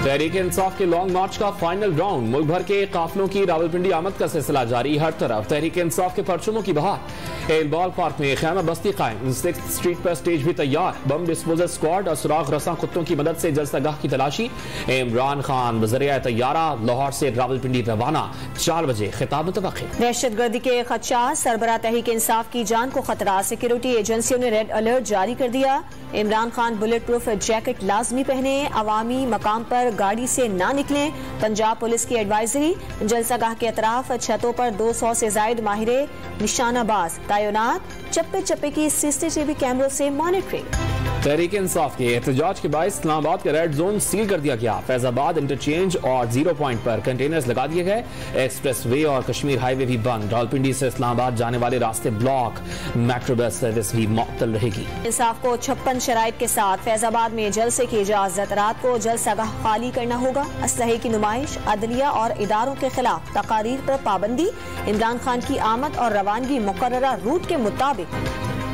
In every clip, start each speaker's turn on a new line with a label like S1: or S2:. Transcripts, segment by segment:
S1: तहरीक इंसाफ के लॉन्ग मार्च का final round. मुल्क भर के काफिलों की रावलपिंडी आमद का सिलसिला जारी। हर तरफ तहरीक इंसाफ के परचमों की बहार। एलबाल पार्क में खैमा बस्ती कायम। 6th स्ट्रीट पर स्टेज भी तैयार। बम डिस्पोजल स्क्वाड और सुराग रसा कुत्तों की मदद से जलसागाह की तलाशी। इमरान खान बजरिया तैयारा लाहौर से रावलपिंडी रवाना। 4 बजे खिताब मुतवक्किल।
S2: दहशतगर्दी के खदशात, सरबराह तहरीक इंसाफ की जान को खतरा। सिक्योरिटी एजेंसियों ने रेड अलर्ट जारी कर दिया। Imran Khan bullet proof jacket लाजमी पहने। अवामी मकाम पर गाड़ी से ना निकलें। पंजाब पुलिस की एडवाइजरी। जलसागाह के अतराफ छतों पर 200 से जायद माहिरे निशानाबाज तैनात। चप्पे चप्पे की CCTV कैमरों से मॉनिटरिंग।
S1: तहरीक इंसाफ के एहतजाज के बाद इस्लामाबाद का रेड जोन सील कर दिया गया। फैजाबाद इंटरचेंज और 0 पॉइंट पर कंटेनर्स लगा दिए गए। एक्सप्रेस वे और कश्मीर हाईवे भी बंद। रावलपिंडी से इस्लामाबाद जाने वाले रास्ते ब्लॉक। मेट्रो बस सर्विस भी मुअत्तल रहेगी।
S2: इंसाफ को 56 शराइत के साथ फैजाबाद में जलसे की इजाजत। रात को जलसागाह खाली करना होगा। असलहे की नुमाइश, अदलिया और इदारों के खिलाफ तकारीर पर पाबंदी। इमरान खान की आमद और रवानगी मुकर्ररा रूट के मुताबिक।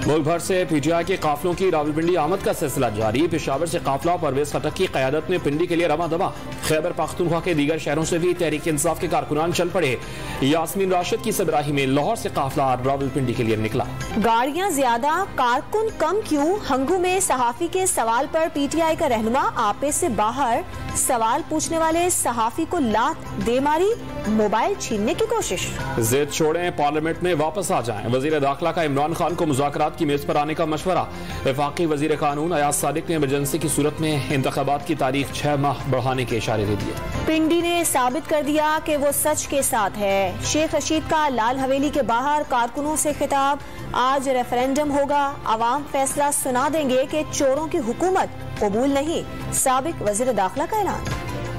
S1: मुल्क भर से PTI के काफिलों की रावलपिंडी आमद का सिलसिला जारी। पेशावर से काफिला परवेज खटक की क़यादत में पिंडी के लिए रवा दवा। खैबर पख्तूनख्वा के दीगर शहरों से भी तहरीक इंसाफ के कारकुनान चल पड़े। यास्मीन राशिद की सरबराही में लाहौर से काफिला रावलपिंडी के लिए निकला।
S2: गाड़ियां ज्यादा, कारकुन कम क्यों? हंगू में सहाफी के सवाल पर PTI का रहनुमा आपे से बाहर। सवाल पूछने वाले सहाफी को लात दे मारी। मोबाइल छीनने की कोशिश।
S1: जिद छोड़ें, पार्लियामेंट में वापस आ जाएं। वजीर दाखिला का इमरान खान को मुज़ाकरात की मेज पर आने का मशवरा। वफाकी वजीर कानून अयाज सादिक ने इमरजेंसी की सूरत में इंतखाबात की तारीख 6 माह बढ़ाने के इशारे दे दिए।
S2: पिंडी ने साबित कर दिया कि वो सच के साथ है। शेख रशीद का लाल हवेली के बाहर कारकुनों से खिताब। आज रेफरेंडम होगा, अवाम फैसला सुना देंगे कि चोरों की हुकूमत कबूल नहीं। साबिक वजीर दाखिला का ऐलान।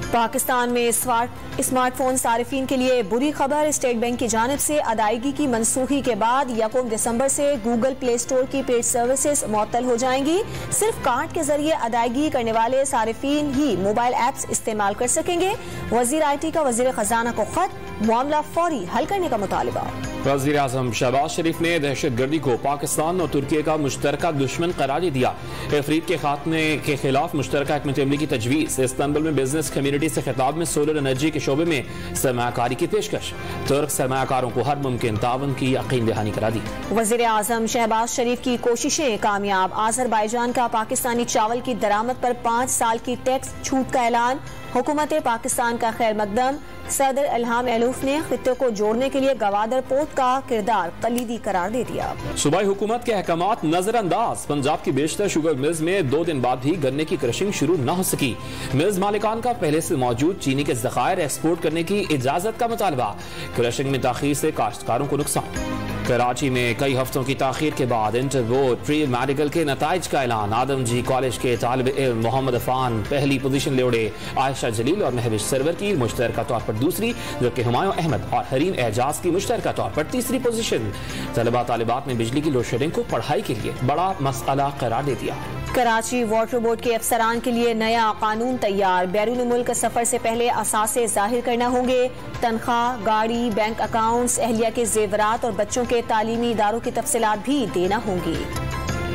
S2: पाकिस्तान में स्मार्टफोन सारिफीन के लिए बुरी खबर। स्टेट बैंक की जानिब से अदायगी की मनसूखी के बाद 1 दिसंबर से गूगल प्ले स्टोर की पेड सर्विसेज मुअत्तल हो जाएंगी। सिर्फ कार्ड के जरिए अदायगी करने वाले सारिफीन ही मोबाइल एप्स इस्तेमाल कर सकेंगे। वजीर IT का वजीर खजाना को खत। मामला फौरी हल करने का मुतालिबा।
S1: वज़ीर आज़म शहबाज शरीफ ने दहशतगर्दी को पाकिस्तान और तुर्की का मुश्तरका दुश्मन करार दे दिया। अफरीद के खात्मे के खिलाफ मुश्तरका हिकमत अमली की तजवीज़। इस्तांबुल में बिजनेस कम्युनिटी से खिताब में सोलर एनर्जी के शोबे में सरमायाकारी की पेशकश। तुर्क सरमायाकारों को हर मुमकिन तावन की यकीन दहानी करा दी।
S2: वज़ीर आज़म शहबाज शरीफ की कोशिशें कामयाब। आज़रबाईजान का पाकिस्तानी चावल की दरामद पर 5 साल की टैक्स छूट का ऐलान। हुकूमत पाकिस्तान का खैर मकदम। सदर इल्हाम एलूफ ने खित्ते को जोड़ने के लिए गवादर पोर्ट का किरदार कलीदी करार दे दिया।
S1: सूबाई हुकूमत के अहकामात नजरअंदाज। पंजाब की बेशतर शुगर मिल्स में 2 दिन बाद भी गन्ने की क्रशिंग शुरू न हो सकी। मिल्स मालिकान का पहले से मौजूद चीनी के ज़खायर एक्सपोर्ट करने की इजाजत का मुतालबा। क्रशिंग में ताखीर से काश्तकारों को नुकसान। कराची में कई हफ्तों की ताखीर के बाद इंटर बोर्ड प्री मेडिकल के नताइज का ऐलान। आदमजी कॉलेज के तालिब इल्म मोहम्मद अफान पहली पोजीशन ले उड़े। आयशा जलील और महविश सरवर की मुश्तरका तौर पर दूसरी, जबकि हुमायूं अहमद और हरीन एजाज की मुश्तरका तौर पर तीसरी पोजीशन। तलबा तालिबात ने बिजली की लोड शेडिंग को पढ़ाई के लिए बड़ा मसला करार दे दिया।
S2: कराची वाटर बोर्ड के अफसरान के लिए नया कानून तैयार। बैरून मुल्क सफर से पहले असासे जाहिर करना होंगे। तनख्वाह, गाड़ी, बैंक अकाउंट्स, अहलिया के जेवरात और बच्चों के तालीमी इदारों की तफसीलात भी देना होंगी।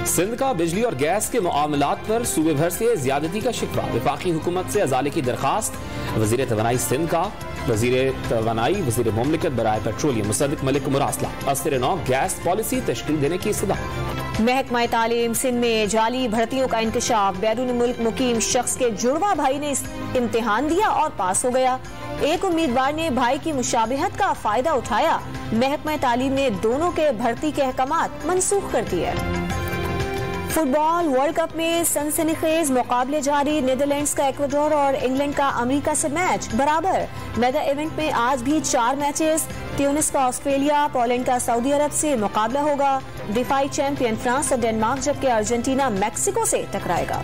S1: सिंध का बिजली और गैस के मामलात पर सूबे भर से ज्यादती का शिकवा। वफाकी हुकूमत से अजाले की दरखास्त। वजीर तवानाई सिंध का वजीर तवानाई वजीर मुमलिकत बराए पेट्रोलियम मुसद्दिक मलिक मुरासला। असर नौ गैस पॉलिसी तश्कील देने की सदा।
S2: महकमा तालीम सिंध में जाली भर्तियों का इंकशाफ। बैरून मुल्क मुकीम शख्स के जुड़वा भाई ने इम्तिहान दिया और पास हो गया। एक उम्मीदवार ने भाई की मुशाबिहत का फायदा उठाया। महकमा तालीम ने दोनों के भर्ती के अहकामात मनसूख कर दिए। फुटबॉल वर्ल्ड कप में सनसनीखेज मुकाबले जारी। नीदरलैंड्स का इक्वाडोर और इंग्लैंड का अमेरिका से मैच बराबर। मेगा इवेंट में आज भी 4 मैचेस। ट्यूनिस का ऑस्ट्रेलिया, पोलैंड का सऊदी अरब से मुकाबला होगा। दिफाई चैंपियन फ्रांस और डेनमार्क, जबकि अर्जेंटीना मैक्सिको से टकराएगा।